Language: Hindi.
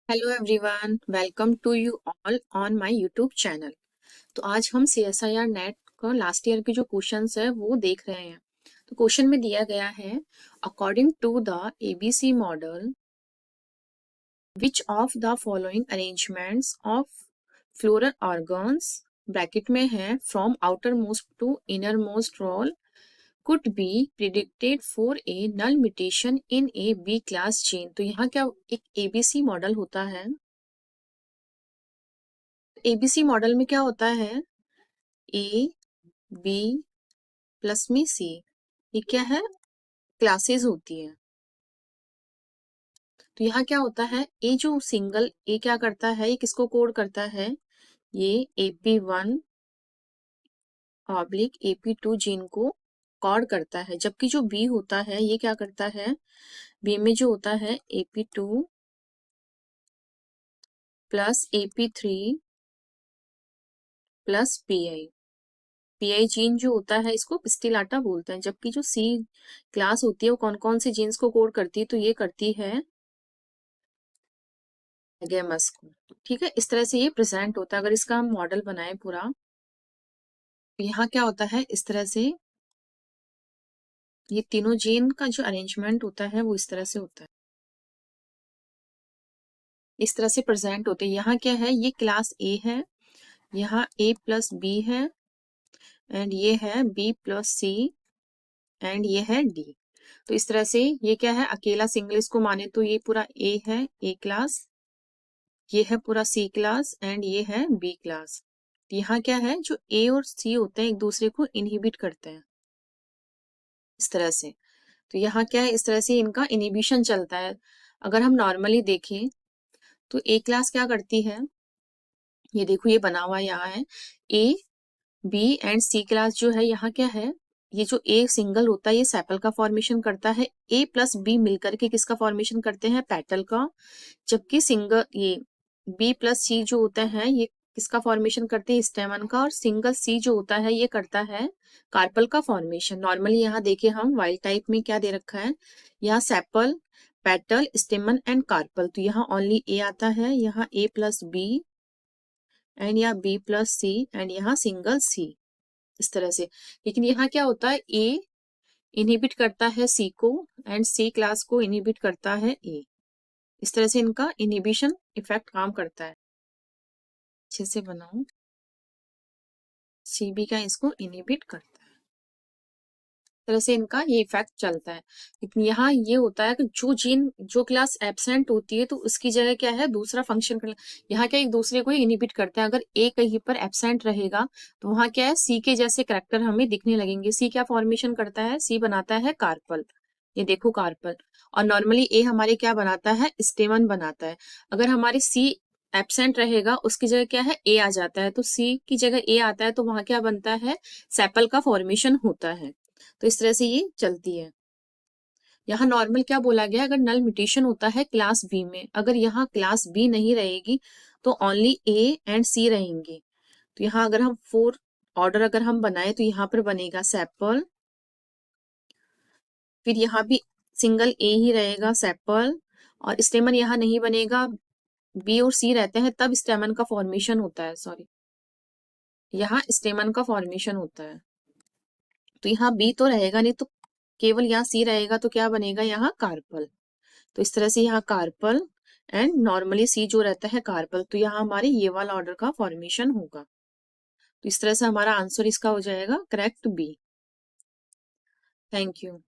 Hello everyone, welcome to you all on my YouTube channel. तो आज हम CSIR नेट का लास्ट ईयर के जो क्वेश्चंस है वो देख रहे हैं। तो क्वेश्चन में दिया गया है, according to the ABC model which of the following arrangements of floral organs bracket में है from outermost to innermost whorl could be predicted for a null mutation in a B class gene। तो यहाँ क्या एक ABC मॉडल होता है। ABC मॉडल में क्या होता है, ए बी प्लस में सी, ये क्या है, क्लासेस होती है। तो यहाँ क्या होता है, ए जो सिंगल ए क्या करता है, ये किसको कोड करता है, ये AP1 ऑब्लिक AP2 जीन को कोड करता है। जबकि जो बी होता है ये क्या करता है, बी में जो होता है AP2 plus AP3 plus pi gene जो होता है इसको पिस्टिलाटा बोलते हैं। जबकि जो सी क्लास होती है वो कौन कौन से जीन्स को कोड करती है, तो ये करती है गैमस को। ठीक है, इस तरह से ये प्रेजेंट होता है। अगर इसका हम मॉडल बनाए पूरा, तो यहाँ क्या होता है, इस तरह से ये तीनों जीन का जो अरेंजमेंट होता है वो इस तरह से होता है, इस तरह से प्रेजेंट होते हैं। यहाँ क्या है, ये क्लास ए है, यहाँ A प्लस बी है, एंड ये है B प्लस सी, एंड ये है D। तो इस तरह से ये क्या है, अकेला सिंगल इसको माने तो ये पूरा A है, A क्लास, ये है पूरा C क्लास, एंड ये है B क्लास। यहाँ क्या है, जो A और C होते हैं एक दूसरे को इनहिबिट करते हैं इस तरह से। तो यहाँ क्या है, इस तरह से इनका इनहिबिशन चलता है। अगर हम नॉर्मली देखें तो A क्लास क्या करती है, ये देखो ये बना हुआ यहाँ है, A B and C class जो है, यहाँ क्या है, ये जो A सिंगल होता है ये सेपल का फॉर्मेशन करता है, A प्लस B मिलकर के किसका फॉर्मेशन करते हैं, पेटल का। जबकि सिंगल ये B प्लस C जो होता है ये किसका फॉर्मेशन करते हैं, स्टेमन का। और सिंगल C जो होता है ये करता है कार्पल का फॉर्मेशन। नॉर्मली यहाँ देखिए हम वाइल्ड टाइप में क्या दे रखा है, यहाँ sepal, petal, stamen and carpel. तो यहाँ ओनली A आता है, यहाँ A प्लस B एंड यहाँ B प्लस C एंड यहाँ सिंगल C, इस तरह से। लेकिन यहाँ क्या होता है, A इनहिबिट करता है C को एंड C क्लास को इनहिबिट करता है A। इस तरह से इनका इनहिबिशन इफेक्ट काम करता है। अच्छे से बनाओ, CB का इसको इनहिबिट करता है, इस तरह से इनका ये इफेक्ट चलता है। लेकिन यहाँ ये होता है कि जो जीन जो क्लास एब्सेंट होती है तो उसकी जगह क्या है, दूसरा फंक्शन कर, यहाँ क्या एक दूसरे को इनहिबिट करते हैं। अगर A कहीं पर एब्सेंट रहेगा तो वहां क्या है, C के जैसे करेक्टर हमें दिखने लगेंगे। C क्या फॉर्मेशन करता है, C बनाता है कार्पल, ये देखो कार्पल। और नॉर्मली A हमारे क्या बनाता है, स्टेमन बनाता है। अगर हमारे C एब्सेंट रहेगा उसकी जगह क्या है, A आ जाता है, तो C की जगह A आता है तो वहां क्या बनता है, सेपल का फॉर्मेशन होता है। तो इस तरह से ये चलती है। यहाँ नॉर्मल क्या बोला गया, अगर नल म्यूटेशन होता है क्लास बी में, अगर यहाँ क्लास बी नहीं रहेगी तो ओनली ए एंड सी रहेंगे। तो यहाँ अगर हम फोर ऑर्डर अगर हम बनाए तो यहाँ पर बनेगा सेपल, फिर यहाँ भी सिंगल ए ही रहेगा सेपल, और स्टेमन यहाँ नहीं बनेगा, बी और सी रहते हैं तब स्टेमन का फॉर्मेशन होता है, सॉरी यहाँ स्टेमन का फॉर्मेशन होता है। तो यहाँ बी तो रहेगा नहीं, तो केवल यहाँ सी रहेगा, तो क्या बनेगा यहाँ कार्पल। तो इस तरह से यहाँ कार्पल एंड नॉर्मली सी जो रहता है कार्पल, तो यहाँ हमारे ये वाला ऑर्डर का फॉर्मेशन होगा। तो इस तरह से हमारा आंसर इसका हो जाएगा करेक्ट बी। Thank you.